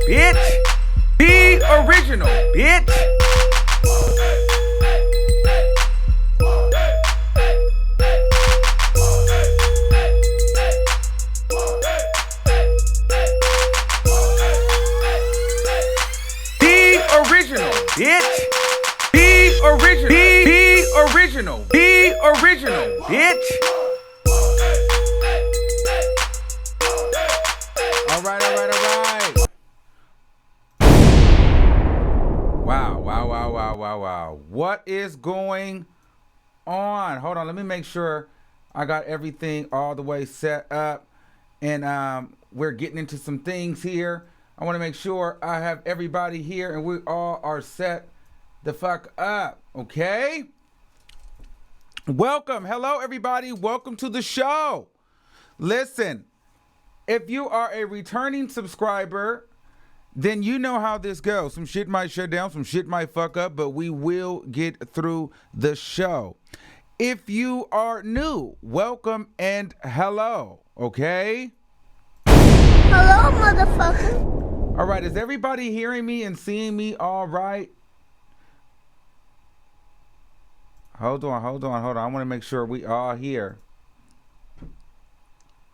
bitch. Be original, bitch. Be original, bitch. Be original. Be original. Be original, bitch. All right. Wow. What is going on? Hold on. Let me make sure I got everything all the way set up. And we're getting into some things here. I want to make sure I have everybody here and we all are set the fuck up. Okay? Welcome. Hello, everybody. Welcome to the show. Listen, if you are a returning subscriber, then you know how this goes. Some shit might shut down, some shit might fuck up, but we will get through the show. If you are new, welcome and hello, okay? Hello, motherfucker. All right, is everybody hearing me and seeing me all right? Hold on. I want to make sure we all here.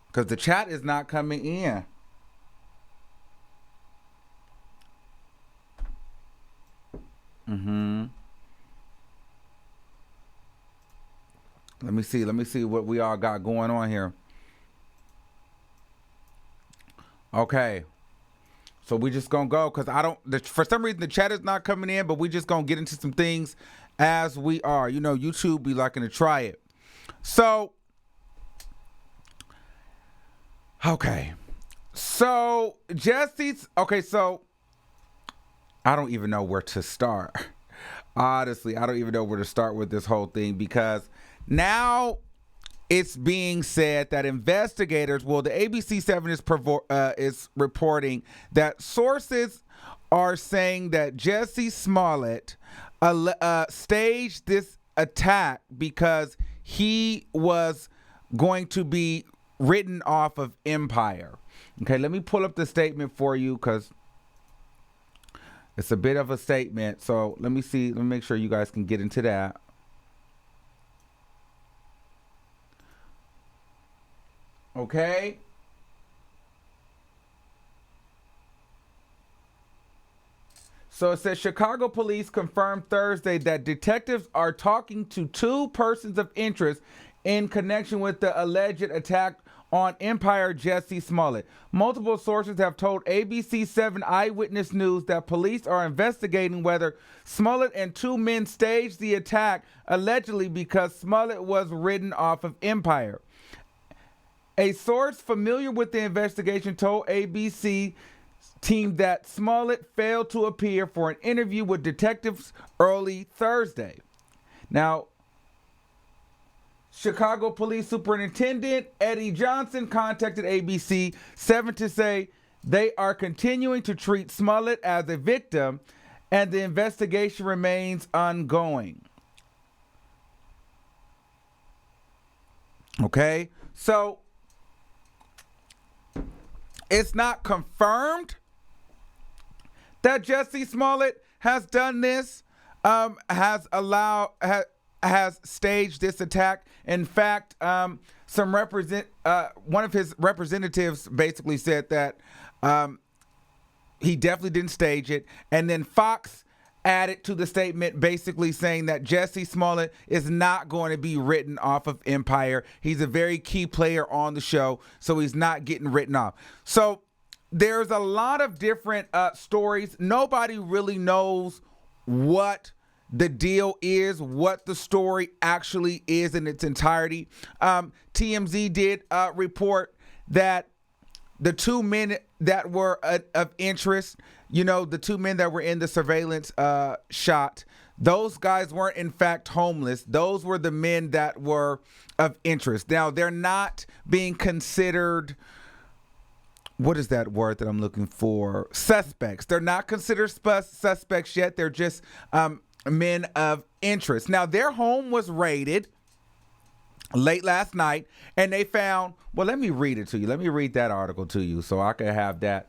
Because the chat is not coming in. Let me see what we all got going on here. Okay. So we just gonna go because for some reason the chat is not coming in, but we just gonna get into some things as we are. You know, YouTube be liking to try it. So, okay. So I don't even know where to start. Honestly, I don't even know where to start with this whole thing because now it's being said that investigators, the ABC7 is reporting that sources are saying that Jussie Smollett staged this attack because he was going to be written off of Empire. Okay, let me pull up the statement for you because it's a bit of a statement. So let me make sure you guys can get into that. Okay. So it says Chicago police confirmed Thursday that detectives are talking to two persons of interest in connection with the alleged attack on Empire Jussie Smollett. Multiple sources have told ABC7 Eyewitness News that police are investigating whether Smollett and two men staged the attack allegedly because Smollett was written off of Empire. A source familiar with the investigation told ABC team that Smollett failed to appear for an interview with detectives early Thursday. Now, Chicago Police Superintendent Eddie Johnson contacted ABC7 to say they are continuing to treat Smollett as a victim and the investigation remains ongoing. Okay, so it's not confirmed that Jussie Smollett has done this, has staged this attack. In fact, one of his representatives basically said that he definitely didn't stage it. And then Fox added to the statement basically saying that Jussie Smollett is not going to be written off of Empire. He's a very key player on the show, so he's not getting written off. So there's a lot of different stories. Nobody really knows what the deal is, what the story actually is in its entirety. TMZ did report that the two men that were of interest, the two men that were in the surveillance shot, those guys weren't in fact homeless. Those were the men that were of interest. Now, they're not being considered, what is that word that I'm looking for? Suspects. They're not considered suspects yet. They're just men of interest. Now, their home was raided late last night, and they found, well, let me read it to you. Let me read that article to you so I can have that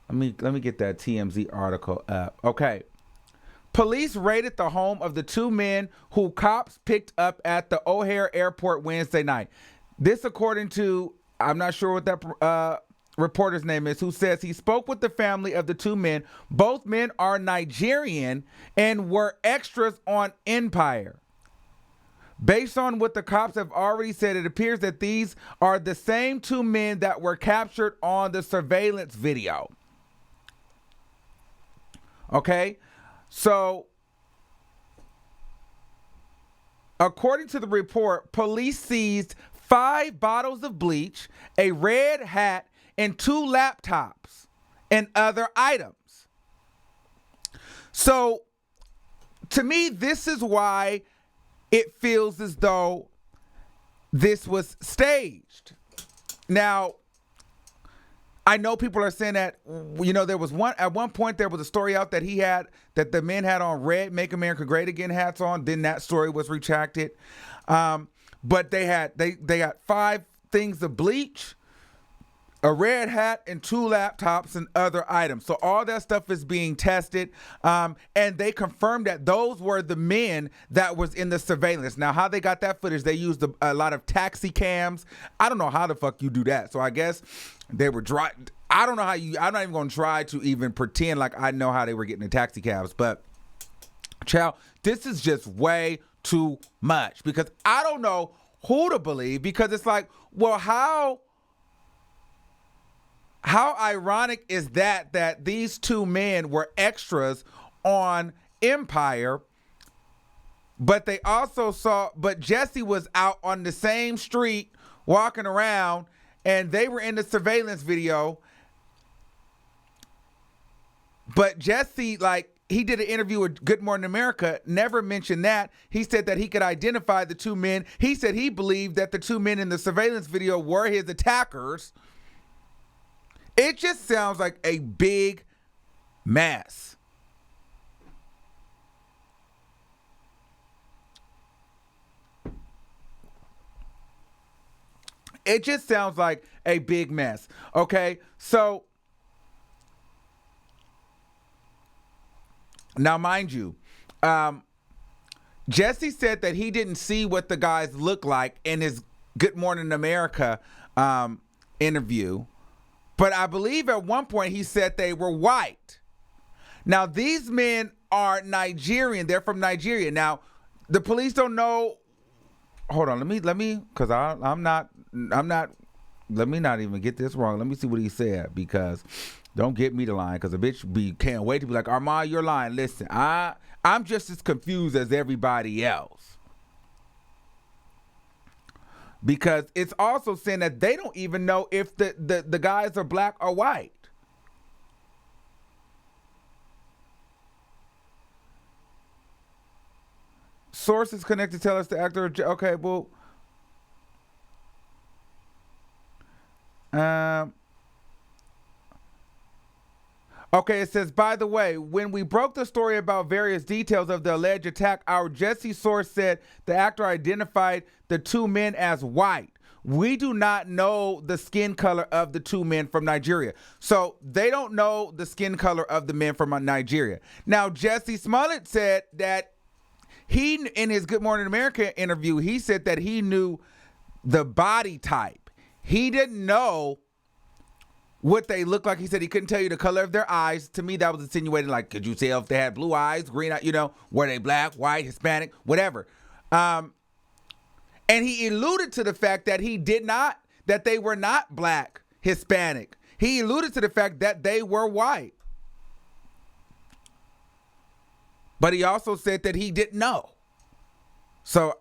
Let me get that TMZ article up. Okay. Police raided the home of the two men who cops picked up at the O'Hare Airport Wednesday night. This according to, I'm not sure what that reporter's name is, who says he spoke with the family of the two men. Both men are Nigerian and were extras on Empire. Based on what the cops have already said, it appears that these are the same two men that were captured on the surveillance video. Okay? So, according to the report, police seized 5 bottles of bleach, a red hat, and 2 laptops and other items. So, to me, this is why it feels as though this was staged. Now, I know people are saying that, there was at one point there was a story out that that the men had on red Make America Great Again hats on. Then that story was retracted. But they got 5 things of bleach, a red hat, and 2 laptops and other items. So all that stuff is being tested. And they confirmed that those were the men that was in the surveillance. Now, how they got that footage, they used a lot of taxi cams. I don't know how the fuck you do that. So I guess they were I don't know how I'm not even going to try to even pretend like I know how they were getting the taxi cabs. But, child, this is just way too much because I don't know who to believe, because it's like, well, how ironic is that these two men were extras on Empire, but they also but Jussie was out on the same street walking around and they were in the surveillance video. But Jussie, he did an interview with Good Morning America, never mentioned that. He said that he could identify the two men. He said he believed that the two men in the surveillance video were his attackers. It just sounds like a big mess. It just sounds like a big mess. Okay, so now, mind you, Jussie said that he didn't see what the guys look like in his Good Morning America interview. But I believe at one point he said they were white. Now, these men are Nigerian. They're from Nigeria. Now, the police don't know. Hold on. Let me, because let me not even get this wrong. Let me see what he said, because don't get me to line, because a bitch can't wait to be like, Armand, you're lying. Listen, I'm just as confused as everybody else. Because it's also saying that they don't even know if the guys are black or white. Sources connected tell us the actor. Okay, well. Okay, it says, by the way, when we broke the story about various details of the alleged attack, our Jussie source said the actor identified the two men as white. We do not know the skin color of the two men from Nigeria. So they don't know the skin color of the men from Nigeria. Now, Jussie Smollett said that in his Good Morning America interview, he said that he knew the body type. He didn't know what they look like. He said he couldn't tell you the color of their eyes. To me, that was insinuating, like, could you tell if they had blue eyes, green eyes, were they black, white, Hispanic, whatever. And he alluded to the fact that that they were not black, Hispanic. He alluded to the fact that they were white. But he also said that he didn't know. So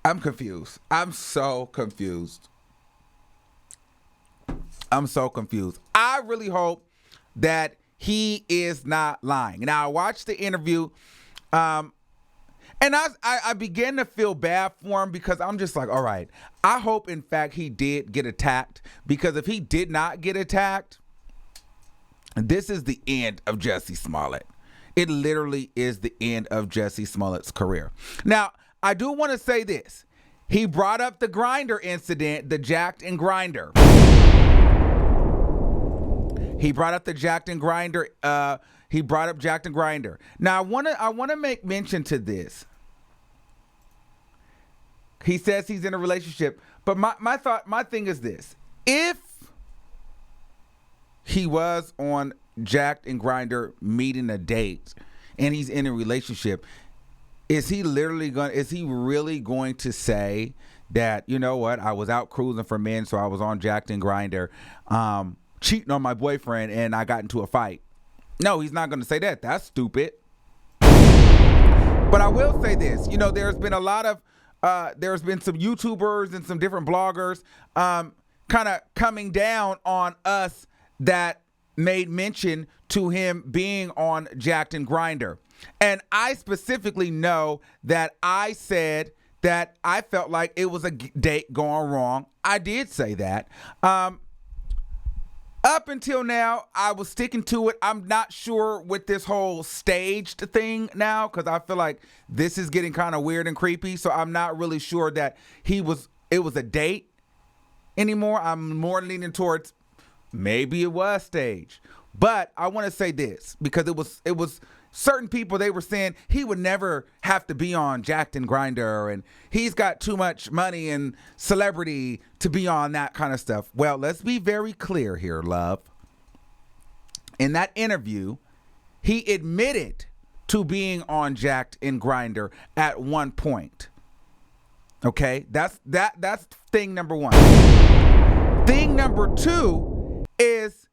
I'm confused. I'm so confused. I really hope that he is not lying. Now, I watched the interview, and I began to feel bad for him, because I'm just like, all right, I hope, in fact, he did get attacked, because if he did not get attacked, this is the end of Jussie Smollett. It literally is the end of Jussie Smollett's career. Now, I do want to say this. He brought up the Grindr incident, the Jacked and Grindr. He brought up the Jacked and Grinder. He brought up Jacked and Grinder. Now I wanna make mention to this. He says he's in a relationship, but my thing is this: if he was on Jacked and Grinder meeting a date, and he's in a relationship, is he really going to say that, you know what, I was out cruising for men, so I was on Jacked and Grinder, cheating on my boyfriend, and I got into a fight? No, he's not going to say that. That's stupid. But I will say this: there's been a lot of there's been some YouTubers and some different bloggers kind of coming down on us that made mention to him being on Jacked and Grinder. And I specifically know that I said that I felt like it was a date gone wrong. I did say that. Up until now, I was sticking to it. I'm not sure with this whole staged thing now, because I feel like this is getting kind of weird and creepy. So I'm not really sure that it was a date anymore. I'm more leaning towards maybe it was staged. But I want to say this, because it was certain people, they were saying he would never have to be on Jacked and Grinder, and he's got too much money and celebrity to be on that kind of stuff. Well, let's be very clear here, love. In that interview, he admitted to being on Jacked and Grinder at one point. Okay, that's thing number one. Thing number two is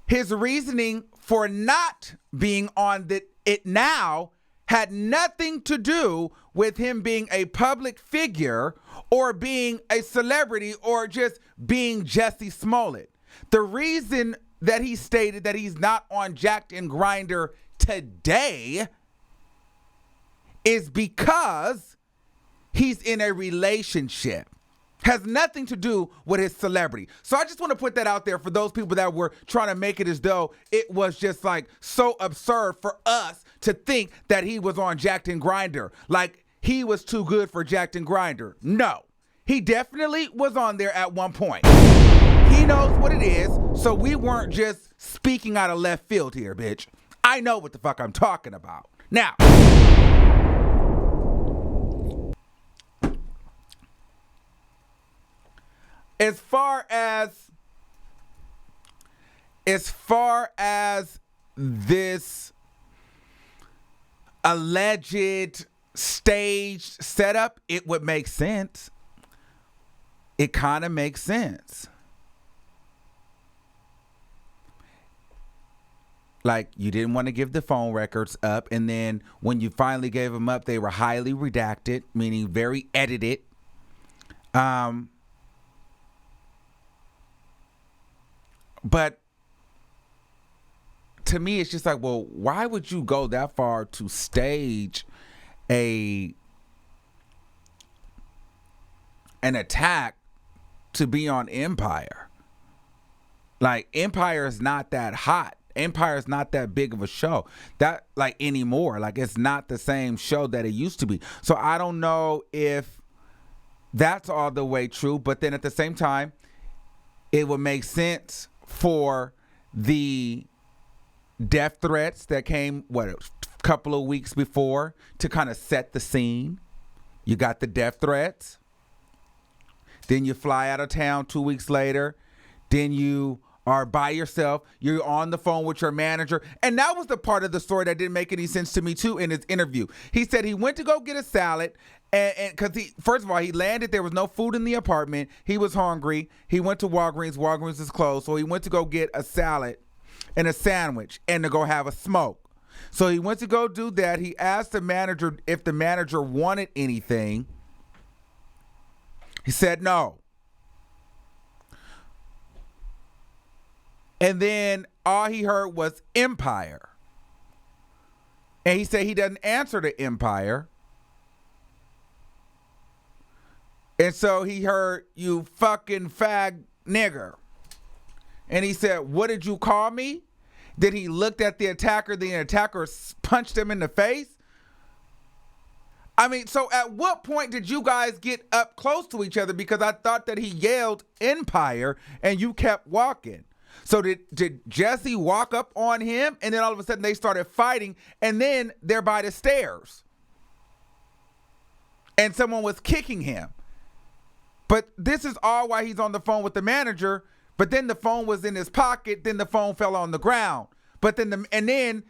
his reasoning for not being on it now had nothing to do with him being a public figure or being a celebrity or just being Jussie Smollett. The reason that he stated that he's not on Jacked and Grinder today is because he's in a relationship. Has nothing to do with his celebrity. So I just want to put that out there for those people that were trying to make it as though it was just like so absurd for us to think that he was on Jacked and Grinder, like he was too good for Jacked and Grinder. No, he definitely was on there at one point. He knows what it is, so we weren't just speaking out of left field here, bitch. I know what the fuck I'm talking about. Now, As far as this alleged staged setup, it would make sense. It kind of makes sense. Like, you didn't want to give the phone records up, and then when you finally gave them up, they were highly redacted, meaning very edited. But to me, it's just like, well, why would you go that far to stage an attack to be on Empire? Like, Empire is not that hot. Empire is not that big of a show that like anymore. Like, it's not the same show that it used to be. So I don't know if that's all the way true. But then at the same time, it would make sense for the death threats that came, a couple of weeks before to kind of set the scene. You got the death threats. Then you fly out of town 2 weeks later. Then you are by yourself. You're on the phone with your manager. And that was the part of the story that didn't make any sense to me, too, in his interview. He said he went to go get a salad. And because first of all, he landed, there was no food in the apartment. He was hungry. He went to Walgreens. Walgreens is closed. So he went to go get a salad and a sandwich and to go have a smoke. So he went to go do that. He asked the manager if the manager wanted anything. He said no. And then all he heard was Empire. And he said he doesn't answer to Empire. And so he heard, "You fucking fag nigger." And he said, "What did you call me?" Then he looked at the attacker. The attacker punched him in the face. I mean, so at what point did you guys get up close to each other? Because I thought that he yelled Empire and you kept walking. So did Jussie walk up on him, and then all of a sudden they started fighting, and then they're by the stairs, and someone was kicking him. But this is all while he's on the phone with the manager. But then the phone was in his pocket. Then the phone fell on the ground. But then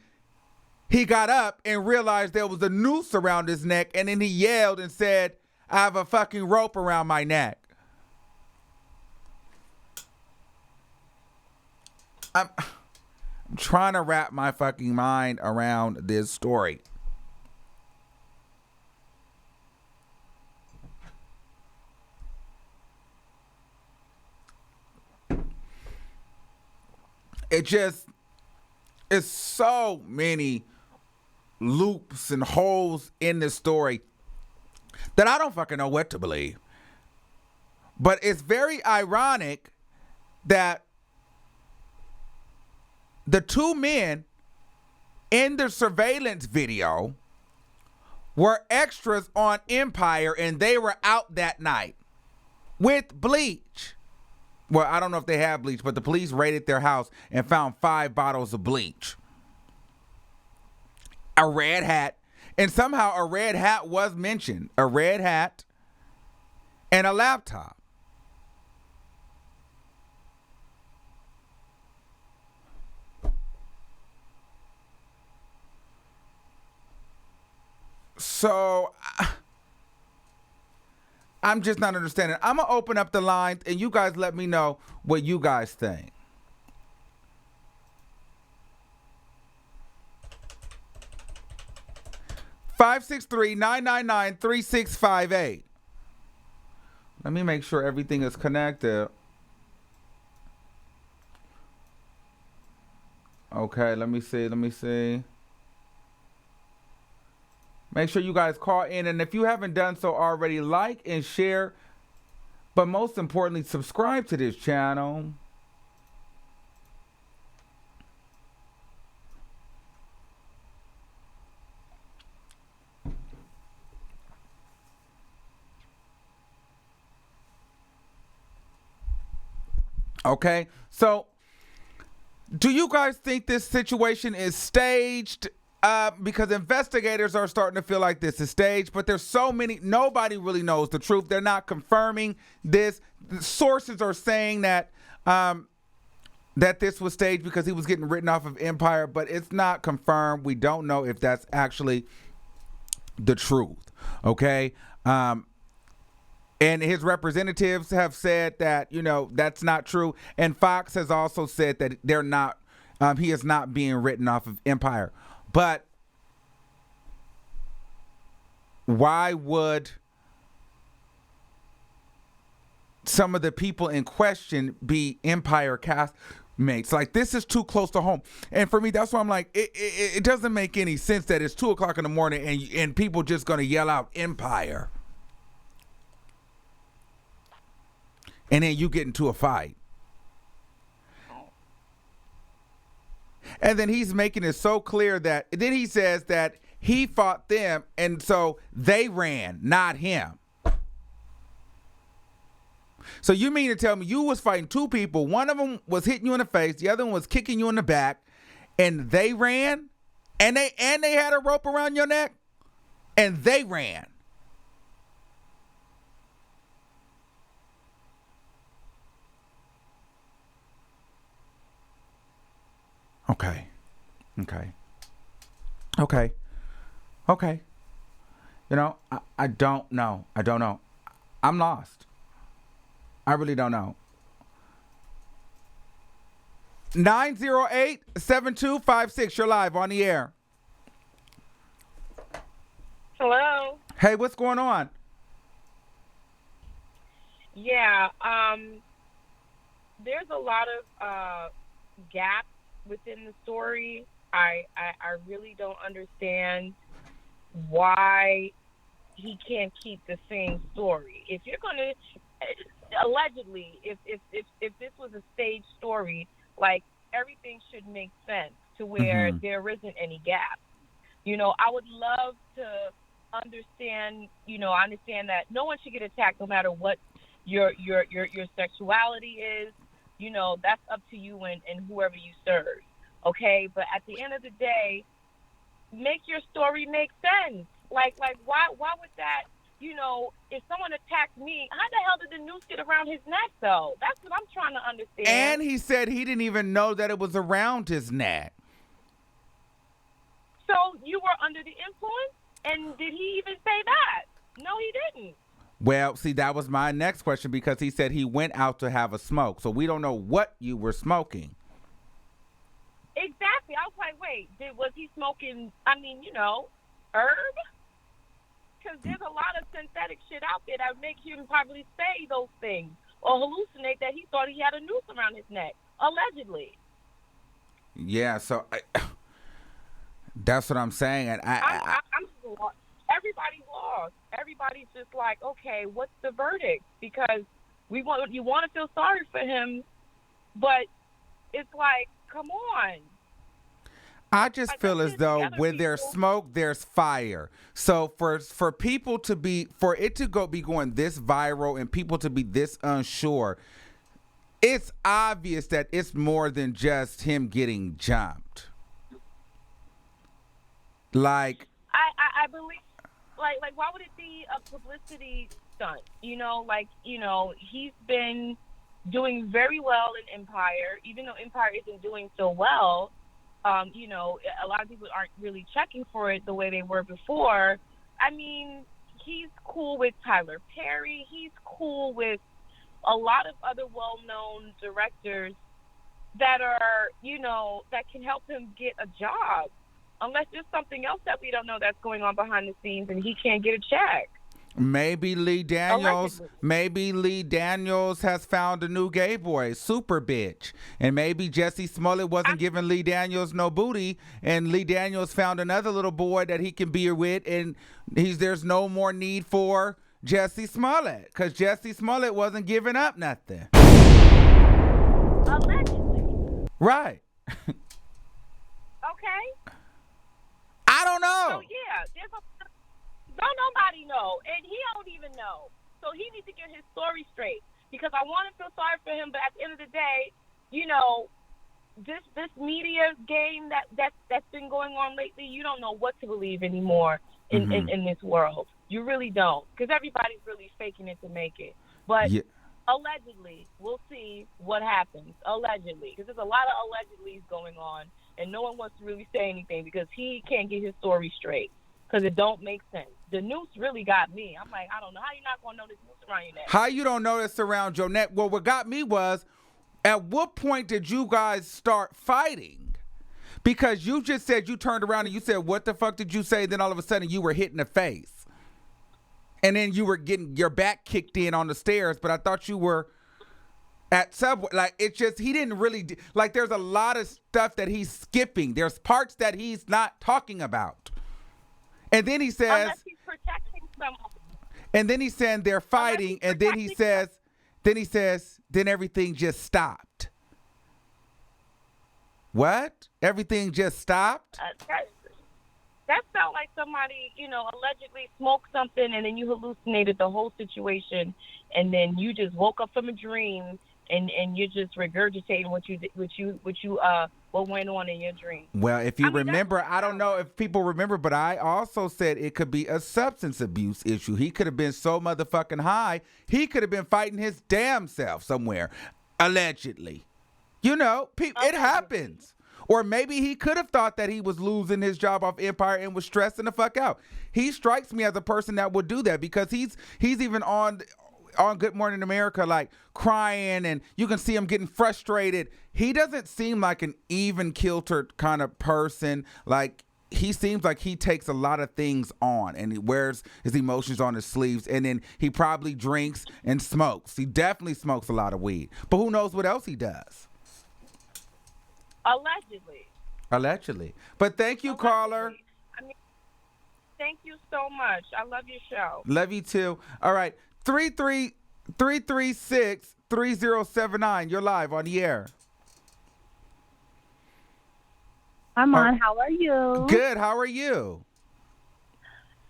he got up and realized there was a noose around his neck, and then he yelled and said, "I have a fucking rope around my neck." I'm trying to wrap my fucking mind around this story. It just is so many loops and holes in this story that I don't fucking know what to believe. But it's very ironic that the two men in the surveillance video were extras on Empire, and they were out that night with bleach. Well, I don't know if they have bleach, but the police raided their house and found 5 bottles of bleach, a red hat, and somehow a red hat was mentioned. A red hat and a laptop. So I'm just not understanding. I'm going to open up the lines and you guys let me know what you guys think. (563-999-3658). Let me make sure everything is connected. Okay, let me see. Make sure you guys call in, and if you haven't done so already, like and share, but most importantly, subscribe to this channel. Okay, so do you guys think this situation is staged? Because investigators are starting to feel like this is staged, but there's so many, nobody really knows the truth. They're not confirming this. The sources are saying that that this was staged because he was getting written off of Empire, but it's not confirmed. We don't know if that's actually the truth. Okay. And his representatives have said that, that's not true. And Fox has also said that they're not, he is not being written off of Empire. But why would some of the people in question be Empire castmates? Like, this is too close to home. And for me, that's why I'm like, it doesn't make any sense that it's 2 o'clock in the morning and people just going to yell out Empire. And then you get into a fight. And then he's making it so clear that then he says that he fought them and so they ran, not him. So you mean to tell me you was fighting 2 people, one of them was hitting you in the face, the other one was kicking you in the back, and they ran? And they had a rope around your neck? And they ran. Okay. I don't know. I'm lost. I really don't know. 908-7256. You're live on the air. Hello. Hey, what's going on? Yeah, there's a lot of gaps within the story. I really don't understand why he can't keep the same story. If you're gonna allegedly, if this was a staged story, like, everything should make sense to where there isn't any gaps. I would love to understand. I understand that no one should get attacked no matter what your sexuality is. that's up to you and whoever you serve. Okay, but at the end of the day, make your story make sense. Like why would that? If someone attacked me, how the hell did the noose get around his neck though? That's what I'm trying to understand. And he said he didn't even know that it was around his neck. So you were under the influence, and did he even say that? No, he didn't. Well, see, that was my next question because he said he went out to have a smoke. So we don't know what you were smoking. Exactly. I was like, wait, was he smoking, herb? Because there's a lot of synthetic shit out there that make him probably say those things or hallucinate that he thought he had a noose around his neck, allegedly. Yeah, so that's what I'm saying. And I'm just lost. Everybody's lost. Everybody's just like, okay, what's the verdict? Because you want to feel sorry for him, but it's like, come on. I just feel as though when there's smoke, there's fire. So for people to be going this viral and people to be this unsure, it's obvious that it's more than just him getting jumped. Like I believe, like why would it be a publicity stunt? He's been doing very well in Empire, even though Empire isn't doing so well. A lot of people aren't really checking for it the way they were before. I mean, he's cool with Tyler Perry. He's cool with a lot of other well-known directors that are, that can help him get a job. Unless there's something else that we don't know that's going on behind the scenes and he can't get a check. Maybe Lee Daniels has found a new gay boy, super bitch. And maybe Jussie Smollett wasn't giving Lee Daniels no booty, and Lee Daniels found another little boy that he can be with, and there's no more need for Jussie Smollett, because Jussie Smollett wasn't giving up nothing. Allegedly. Right. Okay. I don't know. So, yeah, don't nobody know, and he don't even know. So he needs to get his story straight, because I want to feel sorry for him, but at the end of the day, this media game that's been going on lately, you don't know what to believe anymore in this world. You really don't, because everybody's really faking it to make it. But allegedly, we'll see what happens. Allegedly, because there's a lot of allegedlys going on, and no one wants to really say anything because he can't get his story straight. Because it don't make sense. The noose really got me. I'm like, I don't know. How you not going to know this noose around your neck? How you don't know this around your neck? Well, what got me was, at what point did you guys start fighting? Because you just said you turned around and you said, what the fuck did you say? Then all of a sudden you were hit in the face. And then you were getting your back kicked in on the stairs. But I thought you were at Subway. Like, it's just, he didn't really, like, there's a lot of stuff that he's skipping. There's parts that he's not talking about. And then he says, unless he's protecting someone. And then he's saying they're fighting, and then he says, then everything just stopped. What? Everything just stopped? That felt like somebody, allegedly smoked something, and then you hallucinated the whole situation, and then you just woke up from a dream, and you're just regurgitating what went on in your dream. Well, if you remember, I don't know if people remember, but I also said it could be a substance abuse issue. He could have been so motherfucking high, he could have been fighting his damn self somewhere, allegedly. It happens. Or maybe he could have thought that he was losing his job off Empire and was stressing the fuck out. He strikes me as a person that would do that, because he's even on Good Morning America, like, crying, and you can see him getting frustrated. He doesn't seem like an even-kiltered kind of person. Like, he seems like he takes a lot of things on, and he wears his emotions on his sleeves, and then he probably drinks and smokes. He definitely smokes a lot of weed. But who knows what else he does? Allegedly. But thank you, caller. Thank you so much. I love your show. Love you too. All right. 336-3079. You're live on the air. I'm on. How are you? Good. How are you?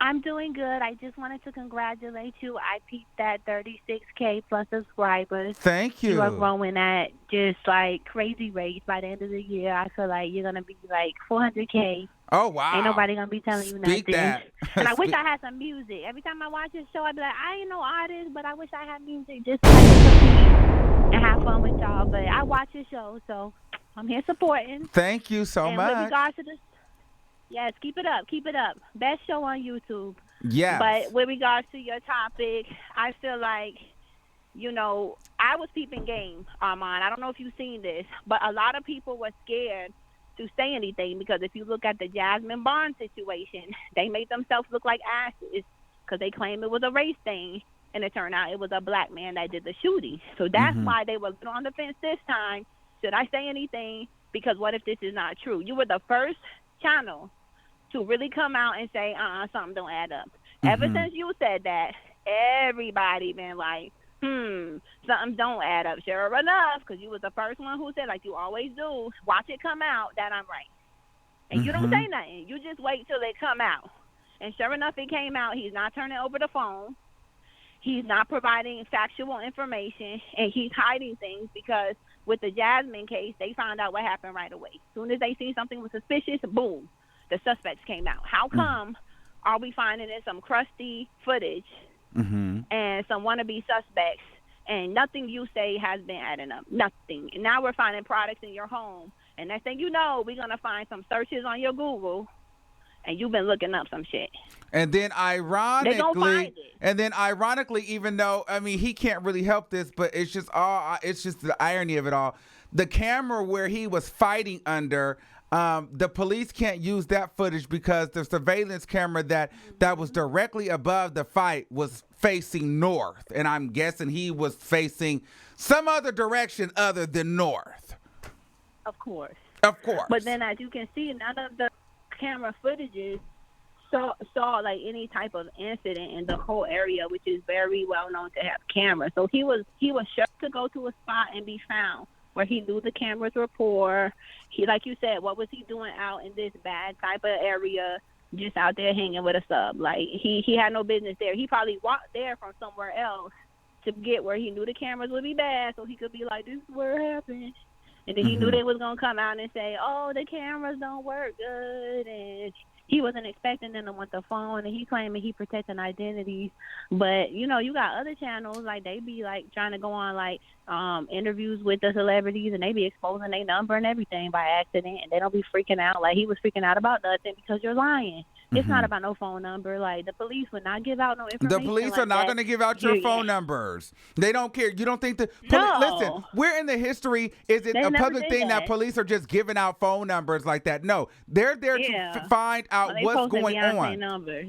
I'm doing good. I just wanted to congratulate you. I peaked at 36K plus subscribers. Thank You are you. growing at just like crazy rates. By the end of the year, I feel like you're gonna be like 400K. Oh Ain't wow. nobody gonna be telling you Speak nothing. that. And I wish Speak- I had some music. Every time I watch this show, I be like, I ain't no artist, but I wish I had music just so I could compete and have fun with y'all. But I watch your show, so I'm here supporting. Thank you so And with much. regards to this, yes, keep it up, keep it up. Best show on YouTube. Yes. But with regards to your topic, I feel like, I was peeping game, Armand. I don't know if you've seen this, but a lot of people were scared to say anything because if you look at the Jasmine Bond situation, they made themselves look like asses because they claimed it was a race thing, and it turned out it was a black man that did the shooting. So that's why they were on the fence this time. Should I say anything? Because what if this is not true? You were the first channel to really come out and say, something don't add up. Ever since you said that, everybody been like, something don't add up. Sure enough, because you was the first one who said, like you always do, watch it come out that I'm right. And you don't say nothing. You just wait till it come out. And sure enough, it came out. He's not turning over the phone. He's not providing factual information, and he's hiding things because with the Jasmine case, they found out what happened right away. As soon as they see something was suspicious, boom, the suspects came out. How come are we finding in some crusty footage and some wannabe suspects, and nothing you say has been adding up? Nothing. And now we're finding products in your home, and next thing you know, we're going to find some searches on your Google, and you've been looking up some shit. And then They gonna find it. ironically, even though he can't really help this, but it's just the irony of it all. The camera where he was fighting under, the police can't use that footage because the surveillance camera that was directly above the fight was facing north, and I'm guessing he was facing some other direction other than north. Of course. But then, as you can see, none of the camera footages saw like any type of incident in the whole area, which is very well known to have cameras. So he was sure to go to a spot and be found where he knew the cameras were poor. He, like you said, what was he doing out in this bad type of area, just out there hanging with a sub? Like he had no business there. He probably walked there from somewhere else to get where he knew the cameras would be bad, so he could be like, this is where it happened. And then he knew they was going to come out and say, oh, the cameras don't work good. And he wasn't expecting them to want the phone. And he claiming he protecting identities. But, you got other channels, like they be like trying to go on like interviews with the celebrities, and they be exposing their number and everything by accident. And they don't be freaking out. Like he was freaking out about nothing because you're lying. It's not about no phone number. Like the police would not give out no information. The police are not going to give out your phone numbers. They don't care. You don't think the No. Listen, where in the history is it They a never public did thing that that. police are just giving out phone numbers like that? No, they're there to find out They what's posting going Beyonce on. numbers.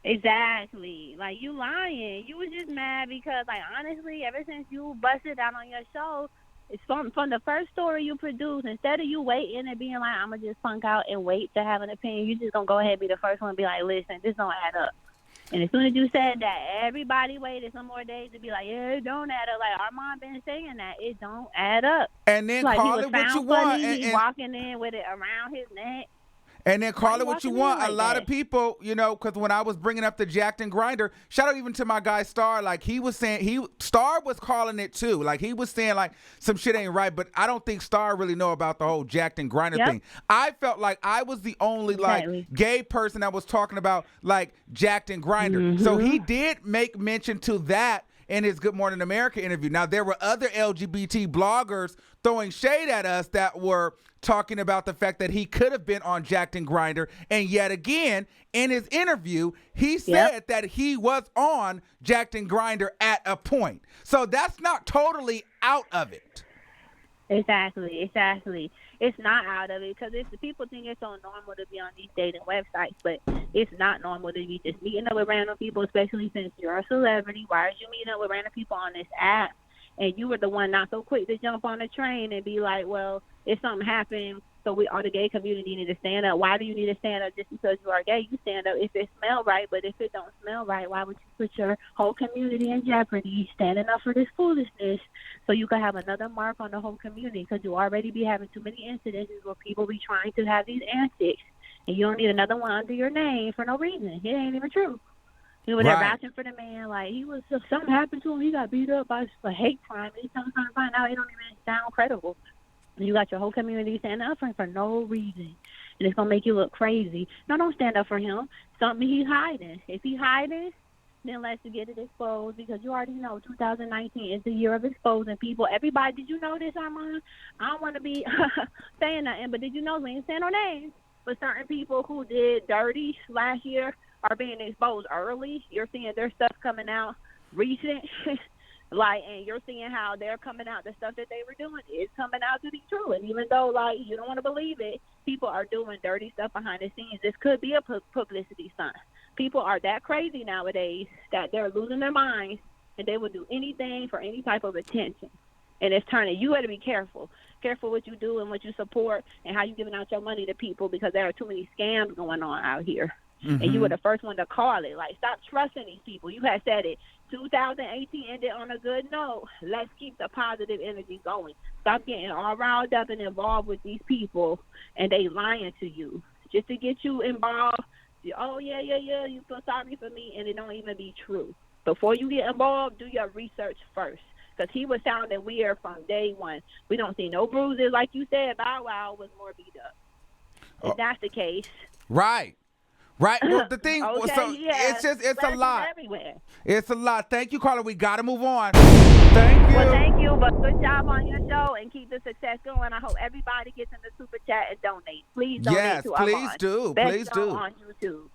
Exactly. Like you lying. You was just mad because, like, honestly, ever since you busted out on your show, it's from the first story you produced. Instead of you waiting and being like, I'm gonna just punk out and wait to have an opinion, you just gonna go ahead and be the first one and be like, listen, this don't add up. And as soon as you said that, everybody waited some more days to be like, yeah, it don't add up. Like Armand been saying that it don't add up. And then like, call it what you want. He walking in with it around his neck. And then call it what you want. Like a lot of people, because when I was bringing up the Jacked and Grinder, shout out even to my guy Star, like he was saying, Star was calling it too. Like he was saying like some shit ain't right, but I don't think Star really know about the whole Jacked and Grinder thing. I felt like I was the only like gay person that was talking about like Jacked and Grinder. So he did make mention to that in his Good Morning America interview. Now, there were other LGBT bloggers throwing shade at us that were talking about the fact that he could have been on Jacked and Grinder. And yet again, in his interview, he said that he was on Jacked and Grinder at a point. So that's not totally out of it. Exactly. It's not out of it because people think it's so normal to be on these dating websites, but it's not normal to be just meeting up with random people, especially since you're a celebrity. Why are you meeting up with random people on this app? And you were the one not so quick to jump on the train and be like, well, if something happened, so we all the gay community need to stand up. Why do you need to stand up just because you are gay? You stand up if it smells right, but if it don't smell right, why would you put your whole community in jeopardy standing up for this foolishness so you can have another mark on the whole community because you already be having too many incidents where people be trying to have these antics And you don't need another one under your name for no reason. It ain't even true. You were there vouching for the man, like he was something happened to him. He got beat up by a hate crime. And he's trying to find out. It don't even sound credible. And you got your whole community standing up for him for no reason, and it's gonna make you look crazy. No, don't stand up for him. Something he's hiding. If he's hiding, then let's get it exposed, because you already know 2019 is the year of exposing people. Everybody, did you know this, Armand? I don't want to be saying nothing, but did you know we ain't saying no names? But certain people who did dirty last year are being exposed early. You're seeing their stuff coming out recent, and you're seeing how they're coming out. The stuff that they were doing is coming out to be true. And even though, you don't want to believe it, people are doing dirty stuff behind the scenes. This could be a publicity stunt. People are that crazy nowadays that they're losing their minds, and they will do anything for any type of attention. And it's turning. You got to be careful. Careful what you do and what you support and how you giving out your money to people, because there are too many scams going on out here. Mm-hmm. And you were the first one to call it. Stop trusting these people. You had said it. 2018 ended on a good note. Let's keep the positive energy going. Stop getting all riled up and involved with these people, and they lying to you just to get you involved. Oh, yeah, you feel sorry for me, and it don't even be true. Before you get involved, do your research first, because he was sounding weird from day one. We don't see no bruises. Like you said, Bow Wow was more beat up. If that's the case. Right. Well, the thing, okay, so yeah. it's a lot. Everywhere. It's a lot. Thank you, Carla. We got to move on. Thank you. Well, thank you, but good job on your show, and keep the success going. I hope everybody gets in the super chat and donate. Please donate to please Armand. do. Best Please show do. on YouTube.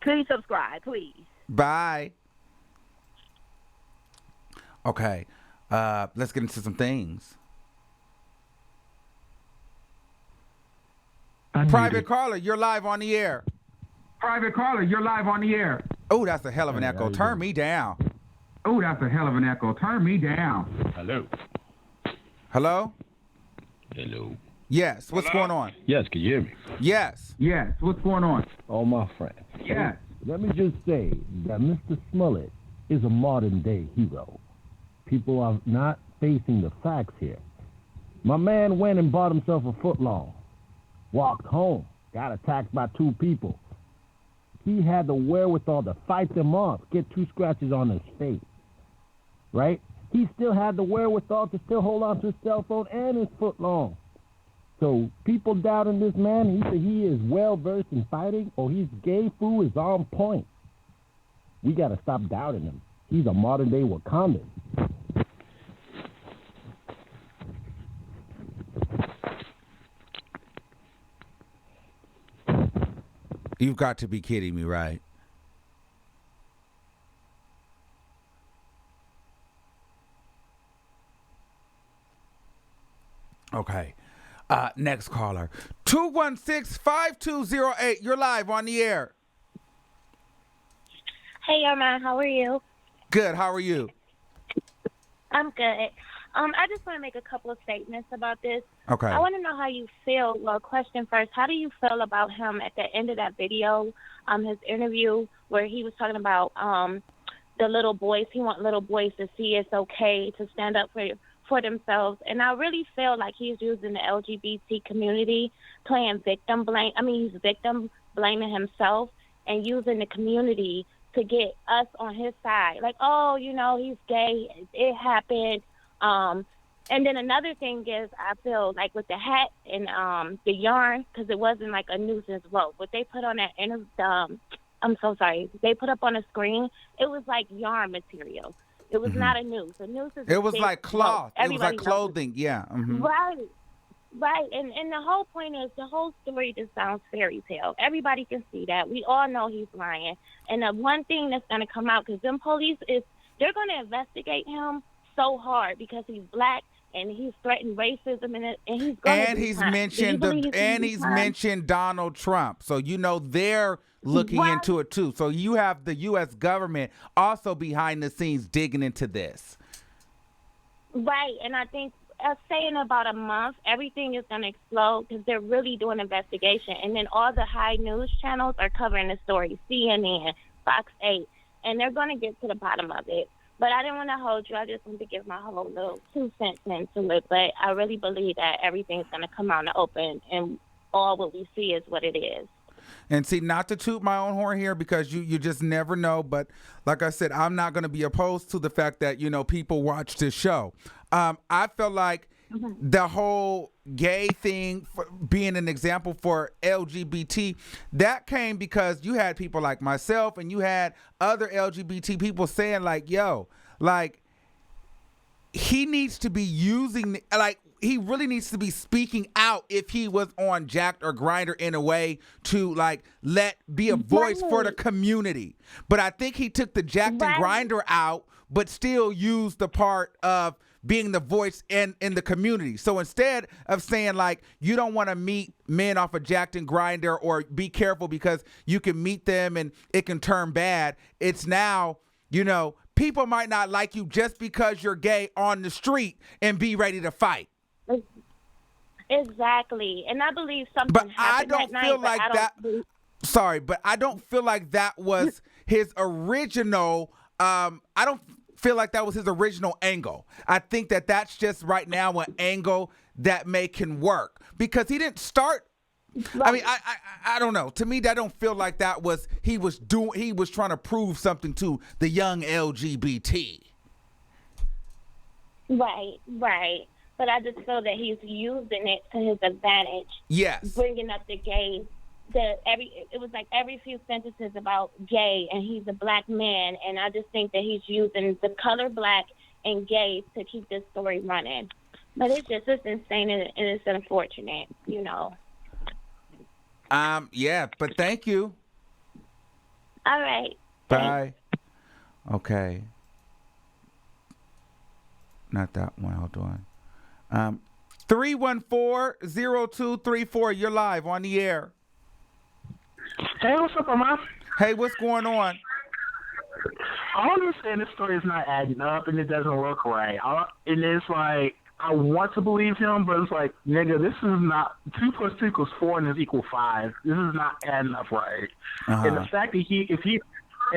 Please subscribe, please. Bye. Okay. Let's get into some things. Private Caller, you're live on the air. Private Caller, you're live on the air. Oh, that's a hell of an echo. Turn me down. Oh, that's a hell of an echo. Turn me down. Hello. Hello? Hello. Yes. What's going on? Yes, can you hear me? Yes. Yes, what's going on? Oh, my friend. Yes. Let me just say that Mr. Smollett is a modern-day hero. People are not facing the facts here. My man went and bought himself a footlong, walked home, got attacked by two people. He had the wherewithal to fight them off, get 2 scratches on his face, right? He still had the wherewithal to still hold on to his cell phone and his footlong. So people doubting this man, either he is well-versed in fighting or his gay food is on point. We got to stop doubting him. He's a modern-day Wakandan. You've got to be kidding me, right? Okay. Next caller. 216-5208. You're live on the air. Hey, Armand, how are you? Good. How are you? I'm good. I just want to make a couple of statements about this. Okay. I want to know how you feel. Well, question first, how do you feel about him at the end of that video, his interview, where he was talking about the little boys? He wants little boys to see it's okay to stand up for themselves. And I really feel like he's using the LGBT community, playing victim blame. I mean, he's victim blaming himself and using the community to get us on his side. Like, oh, he's gay. It happened. And then another thing is, I feel like with the hat and the yarn, because it wasn't like a nuisance vote, what they put on that I'm so sorry, they put up on the screen, it was like yarn material. It was not a noose. A noose is it was like cloth. It was like knows clothing. Yeah. Mm-hmm. Right. And the whole point is, the whole story just sounds fairy tale. Everybody can see that. We all know he's lying. And the one thing that's going to come out, because them police they're going to investigate him so hard because he's black and he's threatened racism and he's going and he's mentioned Donald Trump. So they're looking into it too. So you have the U.S. government also behind the scenes digging into this. Right, and I think say in about a month everything is going to explode because they're really doing investigation, and then all the high news channels are covering the story, CNN, Fox 8, and they're going to get to the bottom of it. But I didn't want to hold you. I just wanted to give my whole little 2 cents into it. But I really believe that everything's going to come out in the open, and all what we see is what it is. And see, not to toot my own horn here because you just never know. But like I said, I'm not going to be opposed to the fact that, people watch this show. I feel like the whole gay thing for being an example for LGBT, that came because you had people like myself and you had other LGBT people saying like, yo, like he needs to be using, like he really needs to be speaking out if he was on Jacked or Grindr in a way to like be a voice for the community. But I think he took the Jacked and Grindr out, but still used the part of being the voice in the community. So instead of saying like you don't want to meet men off of Jacked and Grindr or be careful because you can meet them and it can turn bad, it's now, people might not like you just because you're gay on the street and be ready to fight. Exactly. And I believe something But happened I don't that feel night, like that. Sorry, but I don't feel like that was his original. I don't feel like that was his original angle. I think that that's just right now an angle that can work because he didn't start. I mean, I don't know. To me, that don't feel like that was he was trying to prove something to the young LGBT. Right. But I just feel that he's using it to his advantage. Yes. Bringing up the gays. It was like every few sentences about gay, and he's a black man, and I just think that he's using the color black and gay to keep this story running. But it's insane and it's unfortunate, Yeah, but thank you. All right. Bye. Okay. Not that one. Hold on. 314-0234. You're live on the air. Hey, what's up, Mama? Hey, what's going on? I understand this story is not adding up and it doesn't look right. And it's like, I want to believe him, but it's like, nigga, this is not 2 + 2 = 4 and is equal 5. This is not adding up right. Uh-huh. And the fact that if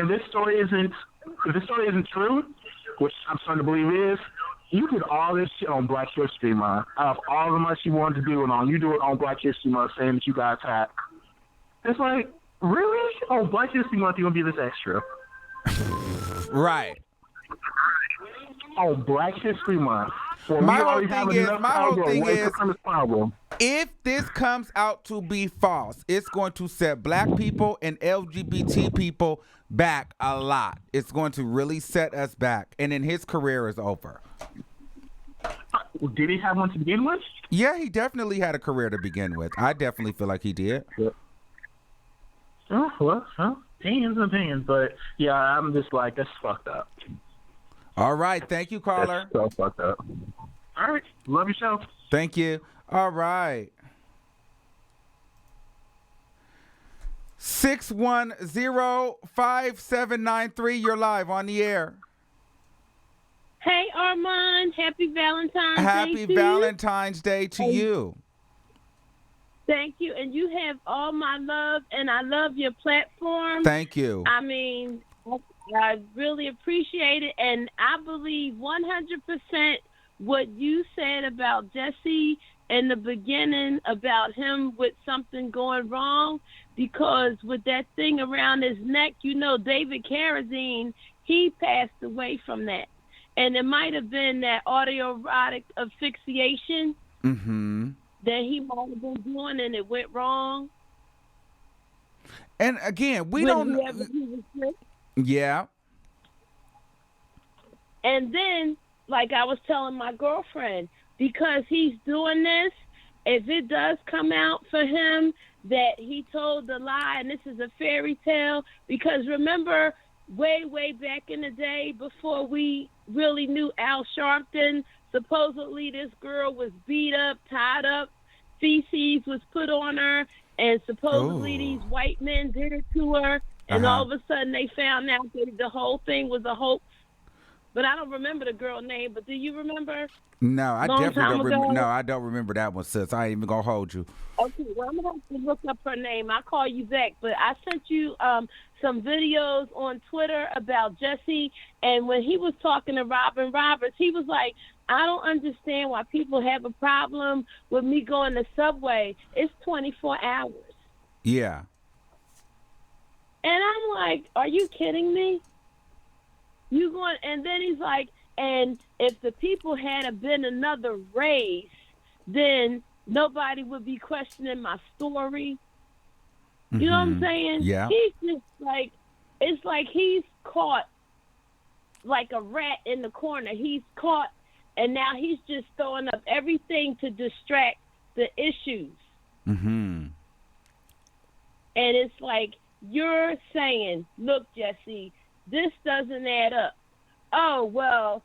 this story isn't true, which I'm starting to believe is, you did all this shit on Black History Month. Out of all the months you wanted to do it on, you do it on Black History Month, saying that you got attacked. It's like, really? Oh, Black History Month, you're going to be this extra. Right. Oh, Black History Month. Well, my whole thing is, problem. If this comes out to be false, it's going to set black people and LGBT people back a lot. It's going to really set us back. And then his career is over. Did he have one to begin with? Yeah, he definitely had a career to begin with. I definitely feel like he did. Yeah. Oh, well, opinions, but yeah, I'm just like, that's fucked up. All right, thank you, caller. That's so fucked up. All right, love your show. Thank you. All right. 610-5793, you're live on the air. Hey, Armand, happy Valentine's Day. Happy Valentine's Day to you. Thank you. And you have all my love, and I love your platform. Thank you. I mean, I really appreciate it, and I believe 100% what you said about Jussie in the beginning about him with something going wrong, because with that thing around his neck, David Carradine, he passed away from that. And it might have been that autoerotic asphyxiation. Mm-hmm. That he might have been doing and it went wrong. And again, we don't. Yeah. And then, like I was telling my girlfriend, because he's doing this, if it does come out for him that he told the lie and this is a fairy tale, because remember, way back in the day before we really knew Al Sharpton, supposedly this girl was beat up, tied up, feces was put on her, and supposedly these white men did it to her, and all of a sudden they found out that the whole thing was a hoax. But I don't remember the girl name, but do you remember? No, I definitely don't remember. No, I don't remember that one, sis. I ain't even gonna hold you. Okay, well, I'm gonna have to look up her name. I'll call you back. But I sent you some videos on Twitter about Jussie, and when he was talking to Robin Roberts, he was like, I don't understand why people have a problem with me going to Subway. It's 24 hours. Yeah. And I'm like, are you kidding me? You going? And then he's like, and if the people had been another race, then nobody would be questioning my story. You know what I'm saying? Yeah. He's just like, it's like he's caught like a rat in the corner. He's caught, and now he's just throwing up everything to distract the issues. Mm-hmm. And it's like, you're saying, look, Jussie, this doesn't add up. Oh, well,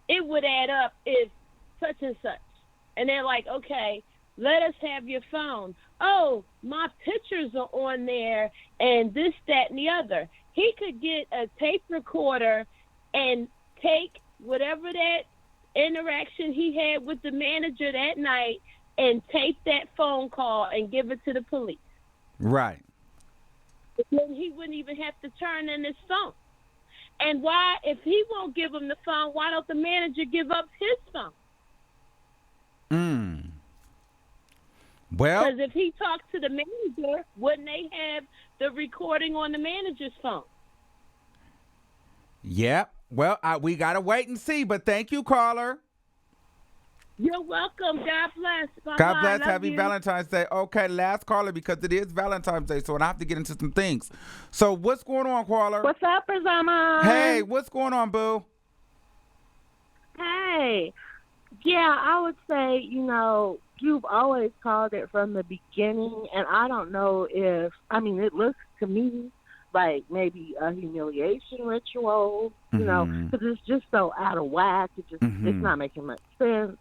it would add up if such and such. And they're like, okay, let us have your phone. Oh, my pictures are on there and this, that, and the other. He could get a tape recorder and take whatever that interaction he had with the manager that night and tape that phone call and give it to the police. Right. Then he wouldn't even have to turn in his phone. And why, if he won't give him the phone, why don't the manager give up his phone? Well, because if he talked to the manager, wouldn't they have the recording on the manager's phone? Yep. Well, we got to wait and see, but thank you, caller. You're welcome. God bless. Bye-bye. God bless. Love Happy you. Valentine's Day. Okay, last caller, because it is Valentine's Day, so I have to get into some things. So what's going on, caller? What's up, Razama? Hey, what's going on, boo? Hey. Yeah, I would say, you've always called it from the beginning, and I don't know if, it looks to me like maybe a humiliation ritual, because it's just so out of whack. It's not making much sense.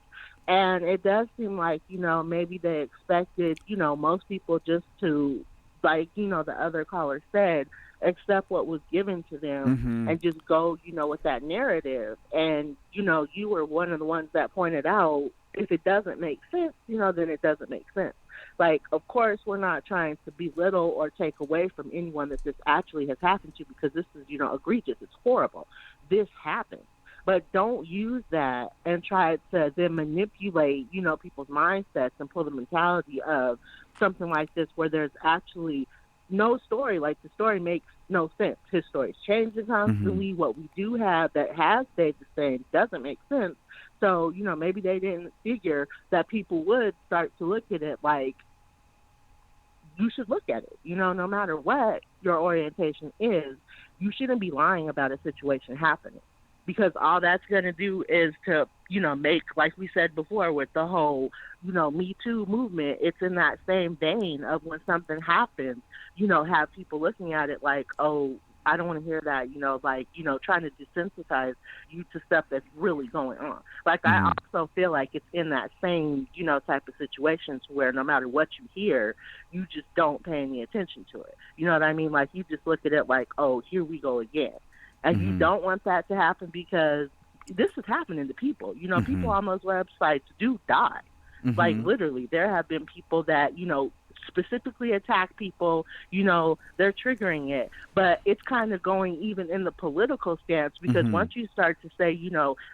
And it does seem like, maybe they expected, most people just to, like, the other caller said, accept what was given to them and just go, with that narrative. And, you were one of the ones that pointed out, if it doesn't make sense, then it doesn't make sense. Like, of course, we're not trying to belittle or take away from anyone that this actually has happened to, because this is, egregious. It's horrible. This happened. But don't use that and try to then manipulate, people's mindsets and pull the mentality of something like this where there's actually no story. Like, the story makes no sense. His story's changing constantly. What we do have that has stayed the same doesn't make sense. So, maybe they didn't figure that people would start to look at it like, you should look at it. No matter what your orientation is, you shouldn't be lying about a situation happening. Because all that's going to do is to, make, like we said before with the whole, Me Too movement, it's in that same vein of when something happens, have people looking at it like, oh, I don't want to hear that, trying to desensitize you to stuff that's really going on. Like, I also feel like it's in that same, type of situations where no matter what you hear, you just don't pay any attention to it. You know what I mean? Like, you just look at it like, oh, here we go again. And you don't want that to happen, because this is happening to people. People on those websites do die. Like, literally, there have been people that, specifically attack people, they're triggering it. But it's kind of going even in the political stance, because once you start to say,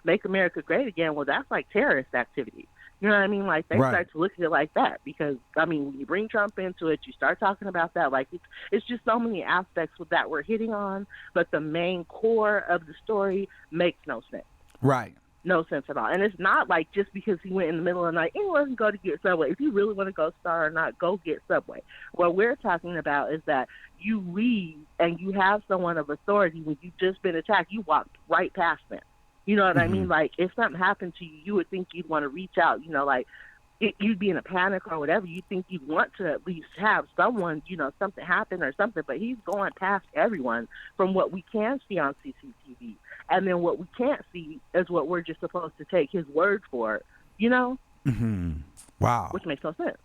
make America great again, well, that's like terrorist activity. You know what I mean? Like, they start to look at it like that, because, when you bring Trump into it, you start talking about that. Like, it's just so many aspects that we're hitting on, but the main core of the story makes no sense. Right. No sense at all. And it's not like just because he went in the middle of the night, anyone can go to get Subway. If you really want to go Star or not, go get Subway. What we're talking about is that you leave and you have someone of authority when you've just been attacked. You walk right past them. You know what I mean? Like, if something happened to you, you would think you'd want to reach out, you'd be in a panic or whatever. You think you'd want to at least have someone, something happen or something. But he's going past everyone from what we can see on CCTV. And then what we can't see is what we're just supposed to take his word for, Wow. Which makes no sense.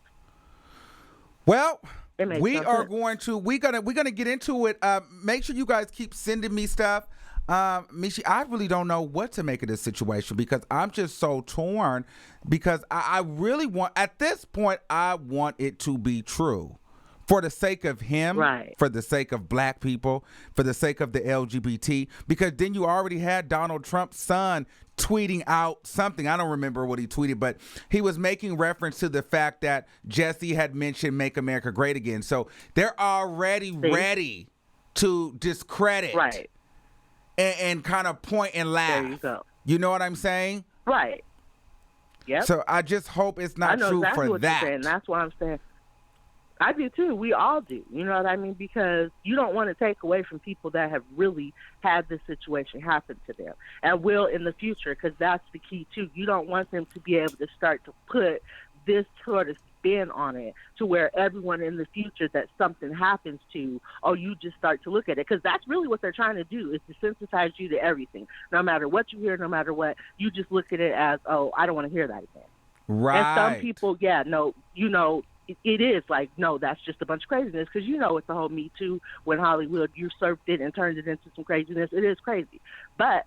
Well, we're gonna get into it. Make sure you guys keep sending me stuff. Mishi, I really don't know what to make of this situation, because I'm just so torn, because I really want, at this point, I want it to be true. For the sake of him, for the sake of black people, for the sake of the LGBT, because then you already had Donald Trump's son tweeting out something. I don't remember what he tweeted, but he was making reference to the fact that Jussie had mentioned Make America Great Again. So they're already ready to discredit Right. and kind of point and laugh. There you go. You know what I'm saying? Right. Yep. So I just hope it's I not know true exactly for what that. you're saying. That's what I'm saying. I do too. We all do. You know what I mean? Because you don't want to take away from people that have really had this situation happen to them and will in the future, because that's the key too. You don't want them to be able to start to put this sort of spin on it to where everyone in the future that something happens to, oh, you just start to look at it, because that's really what they're trying to do, is to sensitize you to everything. No matter what you hear, no matter what, you just look at it as, oh, I don't want to hear that again. Right. And some people, yeah, no, you know, it is like, no, that's just a bunch of craziness, because you know it's the whole Me Too when Hollywood usurped it and turned it into some craziness. It is crazy. But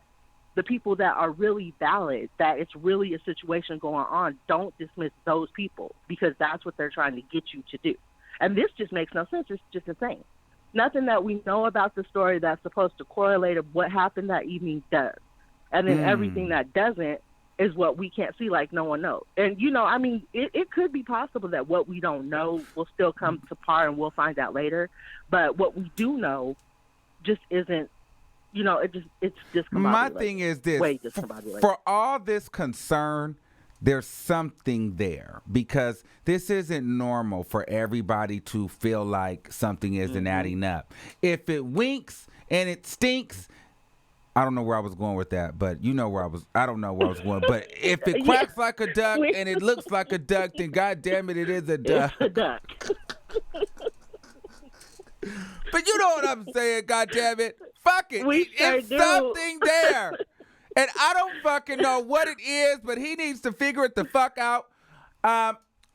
the people that are really valid, that it's really a situation going on, don't dismiss those people, because that's what they're trying to get you to do. And this just makes no sense. It's just insane. Nothing that we know about the story that's supposed to correlate of what happened that evening does. And then everything that doesn't is what we can't see, like no one knows. And, you know, I mean, it could be possible that what we don't know will still come to par and we'll find out later. But what we do know just isn't, you know, it's discombobulated. My thing is this. Way discombobulated. For all this concern, there's something there, because this isn't normal for everybody to feel like something isn't adding up. If it winks and it stinks, I don't know where I was going with that, but you know where I don't know where I was going. But if it quacks like a duck and it looks like a duck, then God damn it, it is a duck. It's a duck. But you know what I'm saying, God damn it. Fuck it. It's do. something there. And I don't fucking know what it is, but he needs to figure it the fuck out.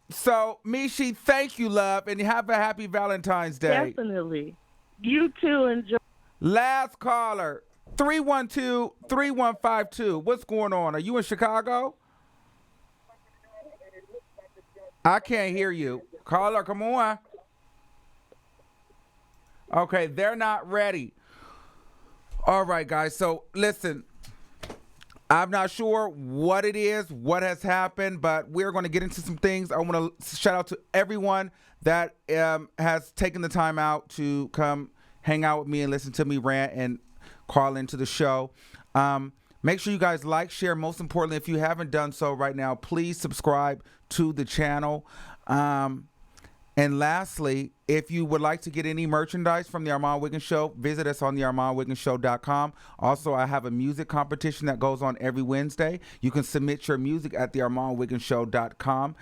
So, Mishi, thank you, love, and have a happy Valentine's Day. Definitely. You too. Enjoy. Last caller. 312-3152. What's going on? Are you in Chicago? I can't hear you. Caller, come on. Okay, they're not ready. All right, guys. So, listen. I'm not sure what it is, what has happened, but we're going to get into some things. I want to shout out to everyone that has taken the time out to come hang out with me and listen to me rant and call into the show. Make sure you guys like, share. Most importantly, if you haven't done so right now, please subscribe to the channel. And lastly, if you would like to get any merchandise from the Armand Wiggins Show, visit us on the ArmandWigginsShow.com. Also, I have a music competition that goes on every Wednesday. You can submit your music at the ArmandWigginsShow.com.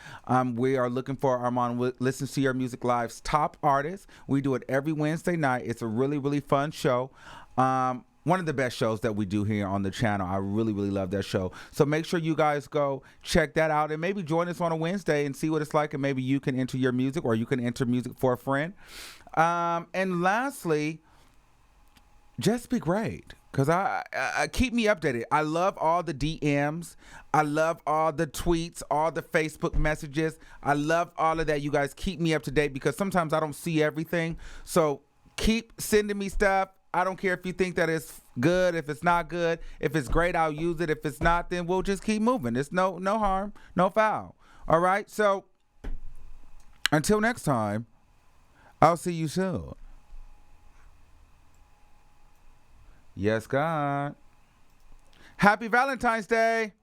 We are looking for Armand Listens to Your Music Live's top artists. We do it every Wednesday night. It's a really, really fun show. One of the best shows that we do here on the channel. I really, really love that show. So make sure you guys go check that out and maybe join us on a Wednesday and see what it's like, and maybe you can enter your music or you can enter music for a friend. And lastly, just be great, because I keep me updated. I love all the DMs. I love all the tweets, all the Facebook messages. I love all of that. You guys keep me up to date, because sometimes I don't see everything. So keep sending me stuff. I don't care if you think that it's good, if it's not good. If it's great, I'll use it. If it's not, then we'll just keep moving. It's no harm, no foul. All right? So until next time, I'll see you soon. Yes, God. Happy Valentine's Day.